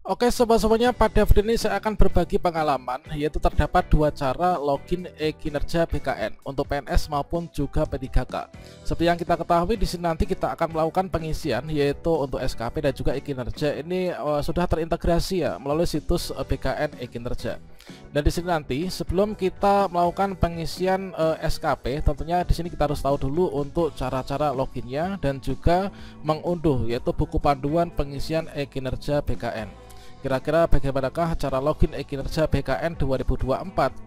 Oke sobat-sobatnya, pada video ini saya akan berbagi pengalaman, yaitu terdapat dua cara login e-kinerja BKN untuk PNS maupun juga P3K. Seperti yang kita ketahui, di sini nanti kita akan melakukan pengisian yaitu untuk SKP dan juga e-kinerja ini sudah terintegrasi ya melalui situs BKN e-kinerja. Dan di sini nanti sebelum kita melakukan pengisian SKP, tentunya di sini kita harus tahu dulu untuk cara-cara loginnya dan juga mengunduh yaitu buku panduan pengisian e-kinerja BKN. Kira-kira bagaimanakah cara login e-kinerja BKN 2024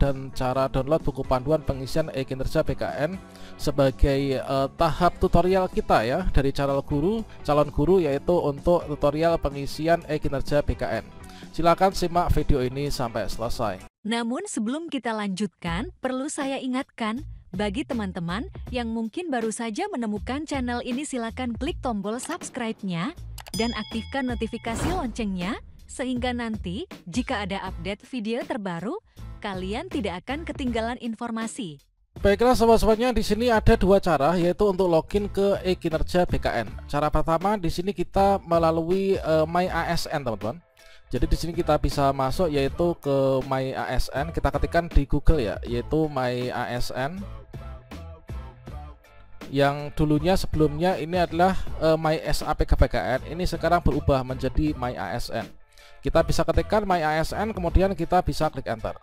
dan cara download buku panduan pengisian e-kinerja BKN sebagai tahap tutorial kita ya dari calon guru yaitu untuk tutorial pengisian e-kinerja BKN. Silakan simak video ini sampai selesai. Namun sebelum kita lanjutkan, perlu saya ingatkan bagi teman-teman yang mungkin baru saja menemukan channel ini, silakan klik tombol subscribe-nya dan aktifkan notifikasi loncengnya sehingga nanti jika ada update video terbaru, kalian tidak akan ketinggalan informasi. Baiklah sobat-sobatnya, di sini ada dua cara yaitu untuk login ke e-kinerja BKN. Cara pertama di sini kita melalui My ASN teman-teman. Jadi di sini kita bisa masuk yaitu ke My ASN, kita ketikkan di Google ya, yaitu My ASN. Yang dulunya sebelumnya ini adalah My SAPK BKN, ini sekarang berubah menjadi My ASN. Kita bisa ketikkan My ASN, kemudian kita bisa klik enter.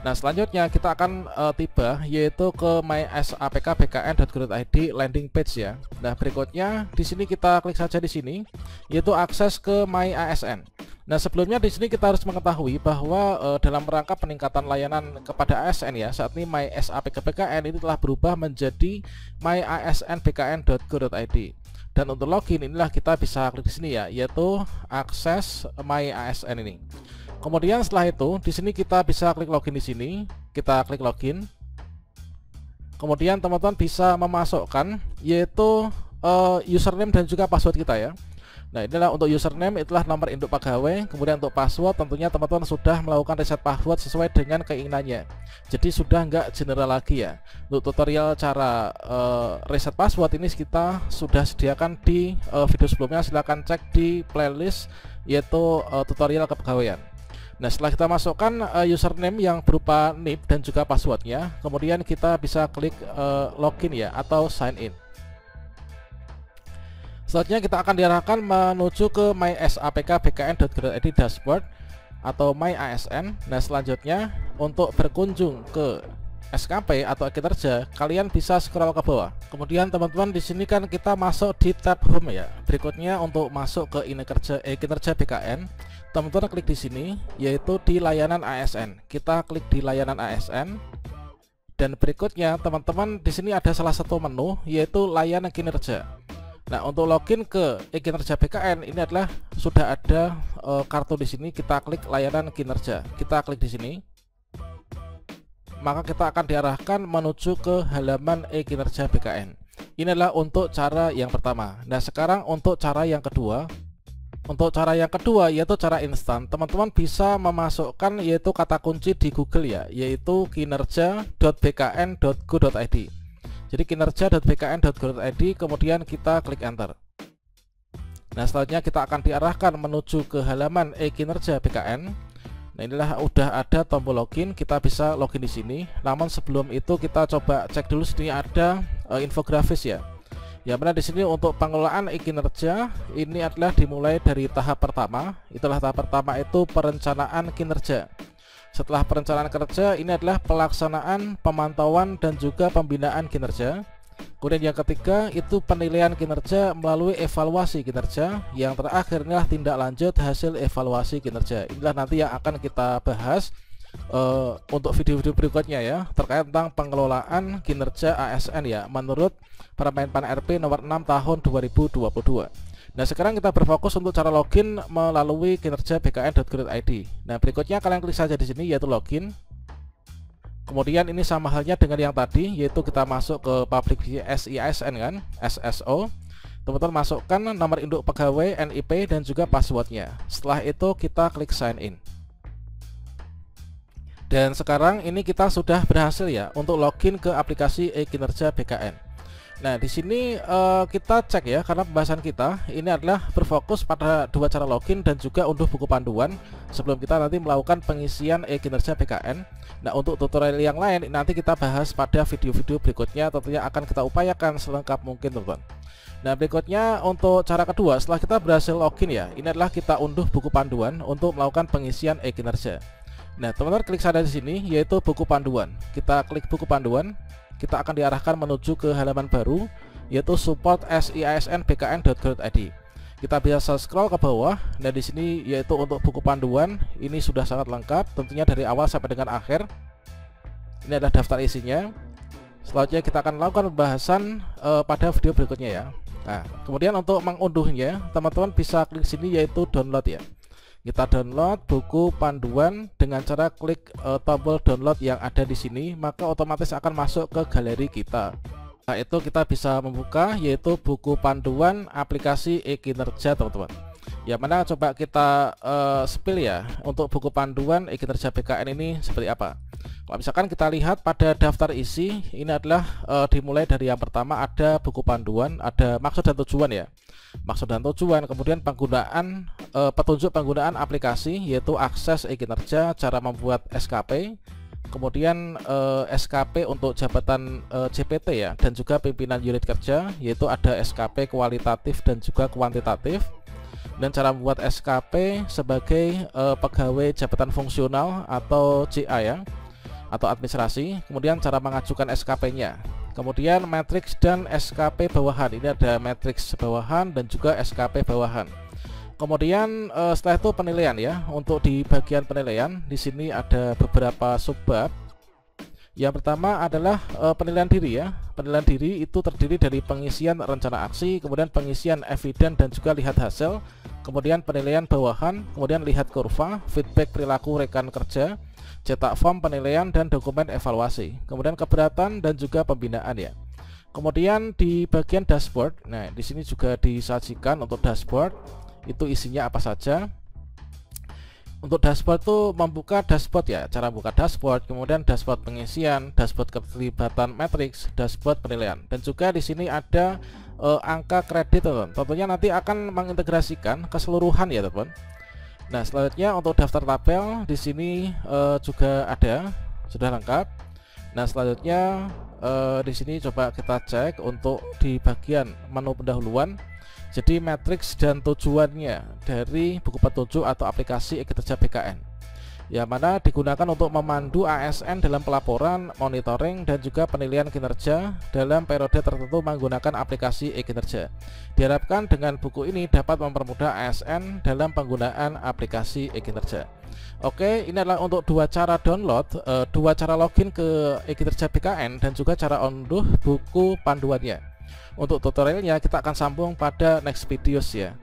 Nah selanjutnya kita akan tiba yaitu ke mysapkbkn.go.id landing page ya. Nah berikutnya di sini kita klik saja di sini yaitu akses ke My ASN. Nah sebelumnya di sini kita harus mengetahui bahwa dalam rangka peningkatan layanan kepada ASN ya, saat ini My SAPKBKN ini telah berubah menjadi myasnbkn.go.id. Dan untuk login inilah kita bisa klik di sini ya, yaitu akses My ASN ini. Kemudian setelah itu di sini kita bisa klik login di sini, kita klik login. Kemudian teman-teman bisa memasukkan yaitu username dan juga password kita ya. Nah inilah untuk username, itulah nomor induk pegawai. Kemudian untuk password tentunya teman-teman sudah melakukan reset password sesuai dengan keinginannya. Jadi sudah nggak general lagi ya. Untuk tutorial cara reset password ini kita sudah sediakan di video sebelumnya, silahkan cek di playlist yaitu tutorial kepegawaian. Nah setelah kita masukkan username yang berupa NIP dan juga passwordnya, kemudian kita bisa klik login ya atau sign in. Selanjutnya kita akan diarahkan menuju ke mysapkbkn.go.id dashboard atau My ASN. Nah selanjutnya untuk berkunjung ke SKP atau kinerja, kalian bisa scroll ke bawah. Kemudian teman-teman di sini kan kita masuk di tab home ya. Berikutnya untuk masuk ke kinerja BKN, teman-teman klik di sini yaitu di layanan ASN. Kita klik di layanan ASN. Dan berikutnya teman-teman di sini ada salah satu menu yaitu layanan kinerja. Nah untuk login ke e-kinerja BKN ini adalah sudah ada kartu di sini. Kita klik layanan kinerja, kita klik di sini, maka kita akan diarahkan menuju ke halaman e-kinerja BKN. Ini adalah untuk cara yang pertama. Nah sekarang untuk cara yang kedua. Untuk cara yang kedua yaitu cara instan. Teman-teman bisa memasukkan yaitu kata kunci di Google ya, yaitu kinerja.bkn.go.id. Jadi kinerja.bkn.go.id, kemudian kita klik enter. Nah selanjutnya kita akan diarahkan menuju ke halaman e-kinerja BKN. Nah inilah udah ada tombol login, kita bisa login di sini. Namun sebelum itu kita coba cek dulu, sini ada infografis ya. Yang mana di sini untuk pengelolaan e-kinerja ini adalah dimulai dari tahap pertama. Itulah tahap pertama itu perencanaan kinerja. Setelah perencanaan kerja ini adalah pelaksanaan, pemantauan dan juga pembinaan kinerja. Kemudian yang ketiga itu penilaian kinerja melalui evaluasi kinerja. Yang terakhir inilah tindak lanjut hasil evaluasi kinerja. Inilah nanti yang akan kita bahas untuk video-video berikutnya ya, terkait tentang pengelolaan kinerja ASN ya menurut Permen Pan RP nomor 6 tahun 2022. Nah sekarang kita berfokus untuk cara login melalui kinerja bkn.go.id. Nah berikutnya kalian klik saja di sini yaitu login. Kemudian ini sama halnya dengan yang tadi, yaitu kita masuk ke public SISN kan, SSO. Teman-teman masukkan nomor induk pegawai, NIP dan juga passwordnya. Setelah itu kita klik sign in. Dan sekarang ini kita sudah berhasil ya untuk login ke aplikasi e-kinerja BKN. Nah, di sini kita cek ya, karena pembahasan kita ini adalah berfokus pada dua cara login dan juga unduh buku panduan sebelum kita nanti melakukan pengisian e-kinerja BKN. Nah, untuk tutorial yang lain nanti kita bahas pada video-video berikutnya, tentunya akan kita upayakan selengkap mungkin, teman-teman. Nah, berikutnya untuk cara kedua, setelah kita berhasil login ya, ini adalah kita unduh buku panduan untuk melakukan pengisian e-kinerja. Nah, teman-teman klik saja di sini, yaitu buku panduan. Kita klik buku panduan, kita akan diarahkan menuju ke halaman baru, yaitu support SIASN-BKN.go.id. Kita bisa scroll ke bawah. Nah, di sini yaitu untuk buku panduan, ini sudah sangat lengkap, tentunya dari awal sampai dengan akhir. Ini adalah daftar isinya. Selanjutnya kita akan melakukan pembahasan pada video berikutnya ya. Nah, kemudian untuk mengunduhnya, teman-teman bisa klik sini yaitu download ya. Kita download buku panduan dengan cara klik tombol download yang ada di sini, maka otomatis akan masuk ke galeri kita. Nah, itu kita bisa membuka yaitu buku panduan aplikasi e-kinerja, teman-teman. Yang mana coba kita spill ya untuk buku panduan e-kinerja BKN ini seperti apa. Kalau misalkan kita lihat pada daftar isi, ini adalah dimulai dari yang pertama ada buku panduan, ada maksud dan tujuan ya. Maksud dan tujuan, kemudian penggunaan petunjuk penggunaan aplikasi yaitu akses e-kinerja, cara membuat SKP, kemudian SKP untuk jabatan JPT ya, dan juga pimpinan unit kerja, yaitu ada SKP kualitatif dan juga kuantitatif, dan cara membuat SKP sebagai pegawai jabatan fungsional atau JA ya, atau administrasi, kemudian cara mengajukan SKP-nya, kemudian matriks dan SKP bawahan. Ini ada matriks bawahan dan juga SKP bawahan. Kemudian setelah itu penilaian ya. Untuk di bagian penilaian di sini ada beberapa subbab. Yang pertama adalah penilaian diri ya. Penilaian diri itu terdiri dari pengisian rencana aksi, kemudian pengisian eviden dan juga lihat hasil, kemudian penilaian bawahan, kemudian lihat kurva, feedback perilaku rekan kerja, cetak form penilaian dan dokumen evaluasi, kemudian keberatan dan juga pembinaan ya. Kemudian di bagian dashboard, nah di sini juga disajikan untuk dashboard itu isinya apa saja. Untuk dashboard itu membuka dashboard ya, cara buka dashboard, kemudian dashboard pengisian, dashboard keterlibatan matriks, dashboard penilaian, dan juga di sini ada angka kredit, teman. Tentunya nanti akan mengintegrasikan keseluruhan ya, teman. Nah, selanjutnya untuk daftar tabel di sini juga ada, sudah lengkap. Nah, selanjutnya di sini coba kita cek untuk di bagian menu pendahuluan. Jadi matriks dan tujuannya dari buku petunjuk atau aplikasi e-kinerja BKN, yang mana digunakan untuk memandu ASN dalam pelaporan, monitoring, dan juga penilaian kinerja dalam periode tertentu menggunakan aplikasi e-kinerja. Diharapkan dengan buku ini dapat mempermudah ASN dalam penggunaan aplikasi e-kinerja. Oke, ini adalah untuk dua cara download, dua cara login ke e-kinerja BKN, dan juga cara unduh buku panduannya. Untuk tutorialnya kita akan sambung pada next videos ya.